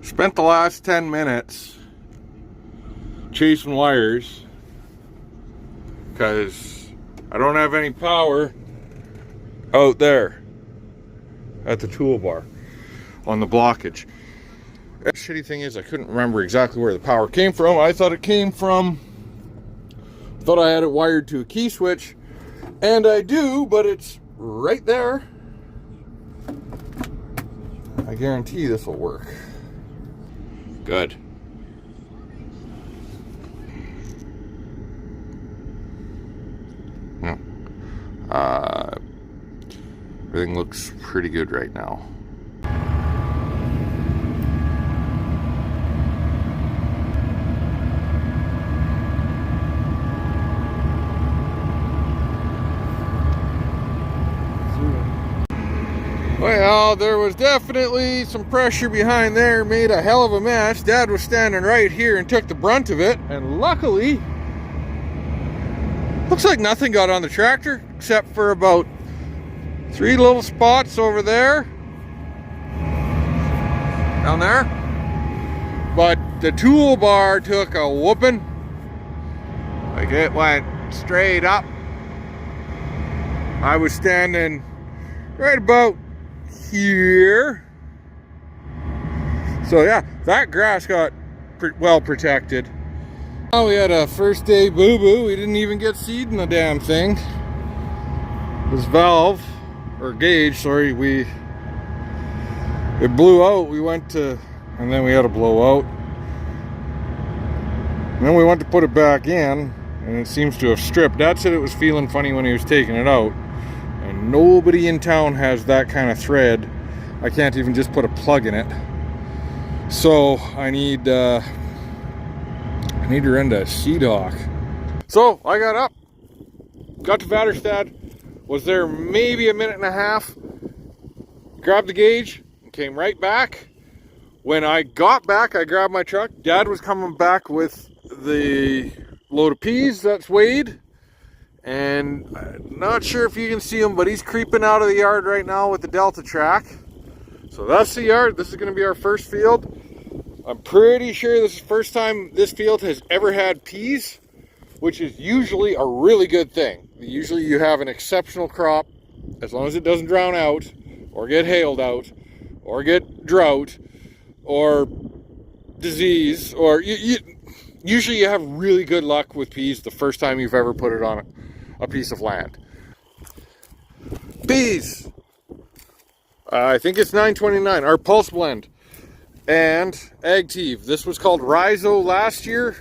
Spent the last 10 minutes chasing wires because I don't have any power out there at the toolbar on the blockage. The shitty thing is I couldn't remember exactly where the power came from. I thought I had it wired to a key switch, and I do, but it's right there. I guarantee this will work. Good. No. Everything looks pretty good right now. Well, there was definitely some pressure behind there, made a hell of a mess. Dad was standing right here and took the brunt of it, and luckily, looks like nothing got on the tractor except for about 3 little spots over there, down there. But the toolbar took a whooping. Like, it went straight up. I was standing right about here. So yeah, that grass got well protected. Now we had a first day boo-boo. We didn't even get seed in the damn thing. This valve, or gauge, sorry, it blew out. And then we had to blow out. And then we went to put it back in, and it seems to have stripped. Dad said it was feeling funny when he was taking it out. And nobody in town has that kind of thread. I can't even just put a plug in it. So I need to rent a Sea-Dock. So I got up, got to Vaderstad, was there maybe a minute and a half, grabbed the gauge, and came right back. When I got back, I grabbed my truck. Dad was coming back with the load of peas that's weighed. And I'm not sure if you can see him, but he's creeping out of the yard right now with the Delta Track. So that's the yard. This is going to be our first field. I'm pretty sure this is the first time this field has ever had peas, which is usually a really good thing. Usually you have an exceptional crop, as long as it doesn't drown out, or get hailed out, or get drought, or disease, or usually you have really good luck with peas the first time you've ever put it on a piece of land. Peas. I think it's 929, our Pulse Blend. And Agtive. This was called Rhizo last year.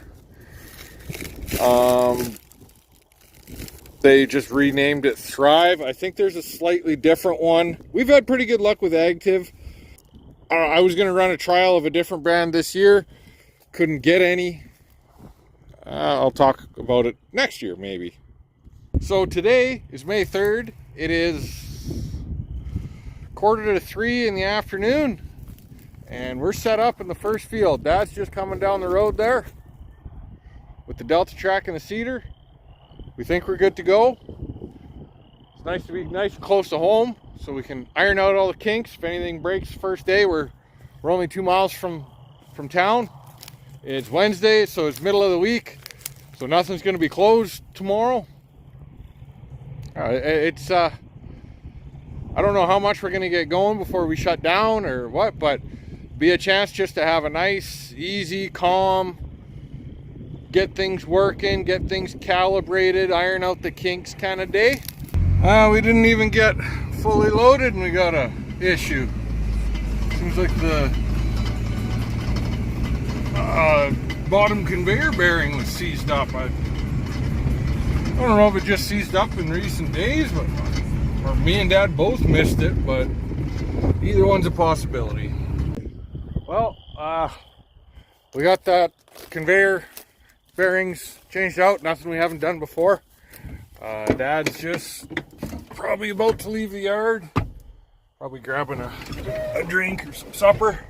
They just renamed it Thrive. I think there's a slightly different one. We've had pretty good luck with Agtive. I was going to run a trial of a different brand this year. Couldn't get any. I'll talk about it next year, maybe. So today is May 3rd. It is 2:45 in the afternoon. And we're set up in the first field. Dad's just coming down the road there with the Delta Track and the seeder. We think we're good to go. It's nice to be nice and close to home so we can iron out all the kinks. If anything breaks first day, we're only 2 miles from town. It's Wednesday, so it's middle of the week. So nothing's going to be closed tomorrow. I don't know how much we're going to get going before we shut down or what, but be a chance just to have a nice, easy, calm, get things working, get things calibrated, iron out the kinks kind of day. We didn't even get fully loaded and we got a issue. Seems like the bottom conveyor bearing was seized up. I don't know if it just seized up in recent days, but or me and Dad both missed it, but either one's a possibility. Well, we got that conveyor bearings changed out, nothing we haven't done before. Dad's just probably about to leave the yard, probably grabbing a drink or some supper.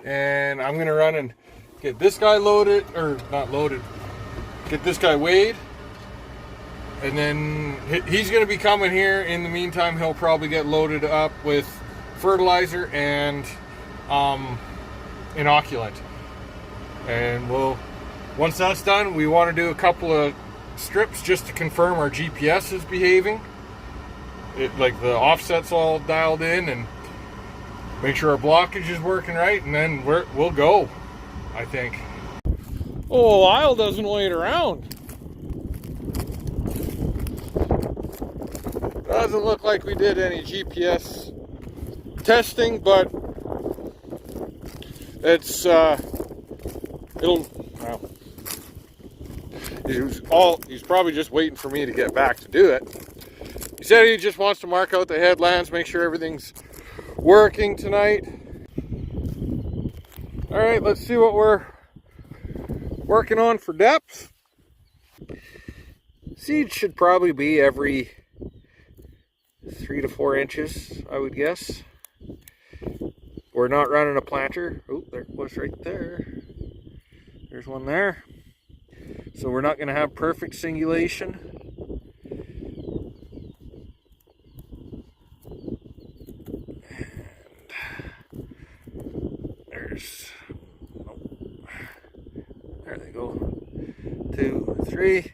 And I'm gonna run and get this guy loaded, or not loaded, get this guy weighed. And then he's gonna be coming here. In the meantime, he'll probably get loaded up with fertilizer and inoculant. And once that's done, we want to do a couple of strips just to confirm our GPS is behaving. Like the offset's all dialed in, and make sure our blockage is working right, and then we'll go, I think. Oh, Lyle doesn't wait around. Doesn't look like we did any GPS testing, but it's he's probably just waiting for me to get back to do it. He said he just wants to mark out the headlands, make sure everything's working tonight. All right, let's see what we're working on for depth. Seed should probably be every 3 to 4 inches, I would guess. We're not running a planter. Oh, there it was right there. There's one there. So we're not going to have perfect singulation. There they go. 2, 3.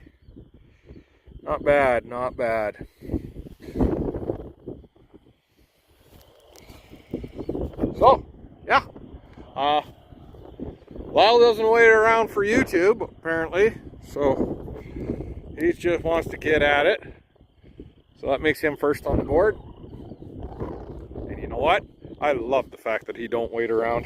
Not bad, not bad. So, yeah. Lyle doesn't wait around for YouTube, apparently. So, he just wants to get at it. So that makes him first on the board. And you know what? I love the fact that he don't wait around.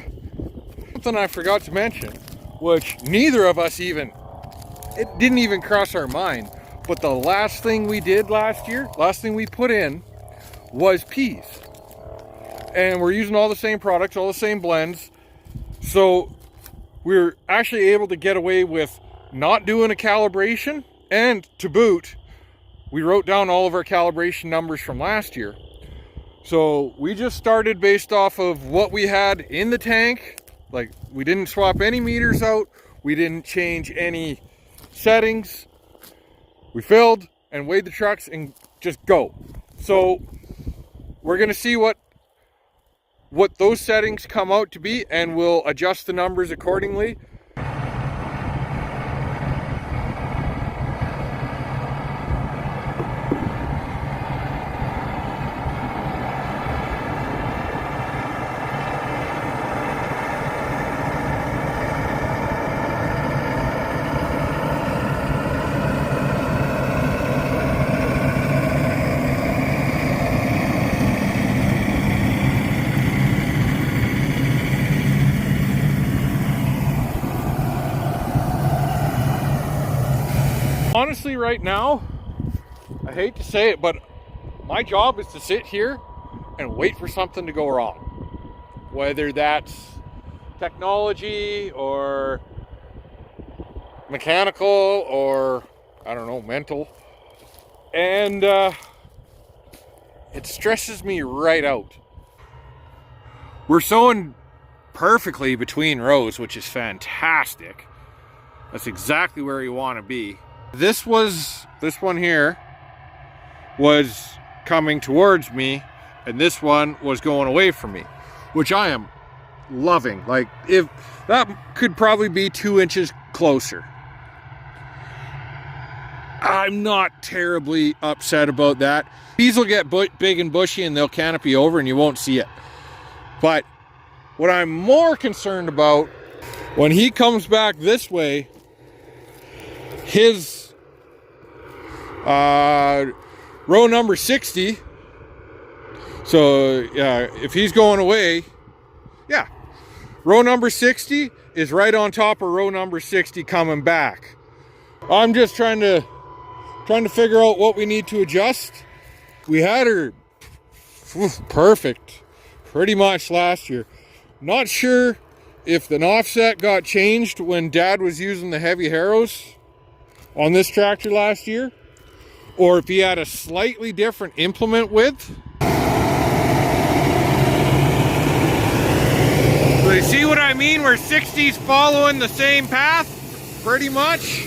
Something I forgot to mention, which neither of us it didn't even cross our mind, but the last thing we did last year, last thing we put in was peas. And we're using all the same products, all the same blends. So we're actually able to get away with not doing a calibration, and to boot, we wrote down all of our calibration numbers from last year. So we just started based off of what we had in the tank. Like, we didn't swap any meters out. We didn't change any settings. We filled and weighed the trucks and just go. So we're gonna see what those settings come out to be, and we'll adjust the numbers accordingly. Honestly, right now, I hate to say it, but my job is to sit here and wait for something to go wrong. Whether that's technology or mechanical or, I don't know, mental. And it stresses me right out. We're sewing perfectly between rows, which is fantastic. That's exactly where you want to be. This one here was coming towards me, and this one was going away from me, which I am loving. Like, if that could probably be 2 inches closer. I'm not terribly upset about that. These will get big and bushy and they'll canopy over and you won't see it. But what I'm more concerned about, when he comes back this way, his row number 60, so yeah, if he's going away, yeah, row number 60 is right on top of row number 60 coming back. I'm just trying to figure out what we need to adjust. We had her perfect pretty much last year. Not sure if the offset got changed when Dad was using the heavy harrows on this tractor last year, or if he had a slightly different implement width. So you see what I mean? Where 60's following the same path, pretty much.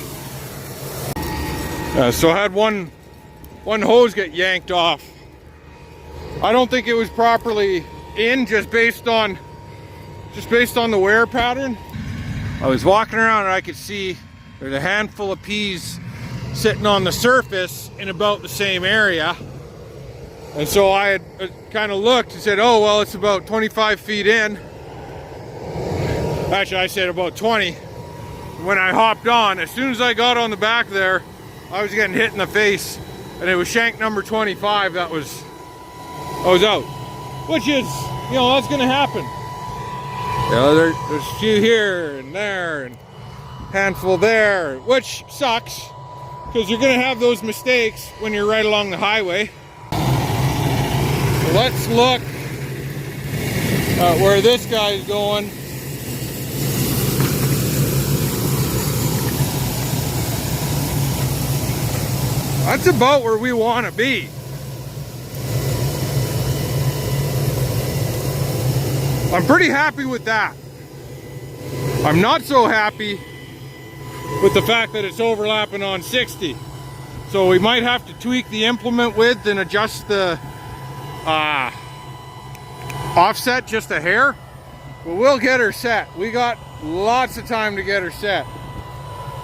So I had one hose get yanked off. I don't think it was properly in, just based on just based on the wear pattern. I was walking around and I could see there's a handful of peas sitting on the surface in about the same area. And so I had kind of looked and said, oh, well, it's about 25 feet in. Actually, I said about 20. When I hopped on, as soon as I got on the back there, I was getting hit in the face. And it was shank number 25 I was out. Which is, you know, that's gonna happen. You know, there's a few here and there and a handful there, which sucks because you're gonna have those mistakes when you're right along the highway. So let's look at where this guy's going. That's about where we want to be. I'm pretty happy with that. I'm not so happy with the fact that it's overlapping on 60. So we might have to tweak the implement width and adjust the offset just a hair. But we'll get her set. We got lots of time to get her set.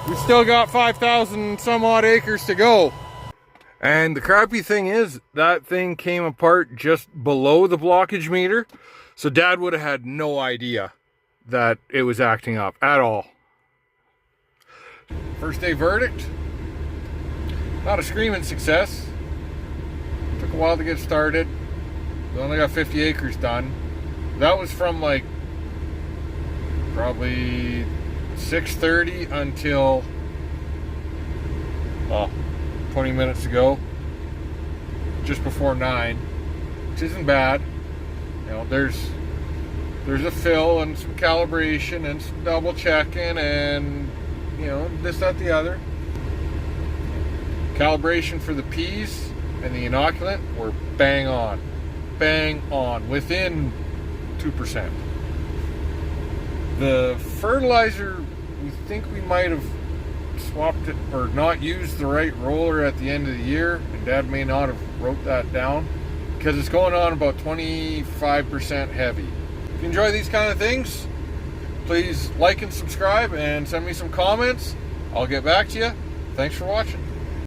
We still got 5,000 some odd acres to go. And the crappy thing is, that thing came apart just below the blockage meter. So Dad would have had no idea that it was acting up at all. First day verdict. Not a screaming success. Took a while to get started. We only got 50 acres done. That was from like probably 6:30 until 20 minutes ago, just before 9, which isn't bad. You know, there's a fill and some calibration and some double checking and, you know, this, that, the other. Calibration for the peas and the inoculant were bang on, within 2%. The fertilizer, we think we might have swapped it or not used the right roller at the end of the year, and Dad may not have wrote that down because it's going on about 25% heavy. If you enjoy these kind of things, please like and subscribe and send me some comments. I'll get back to you. Thanks for watching.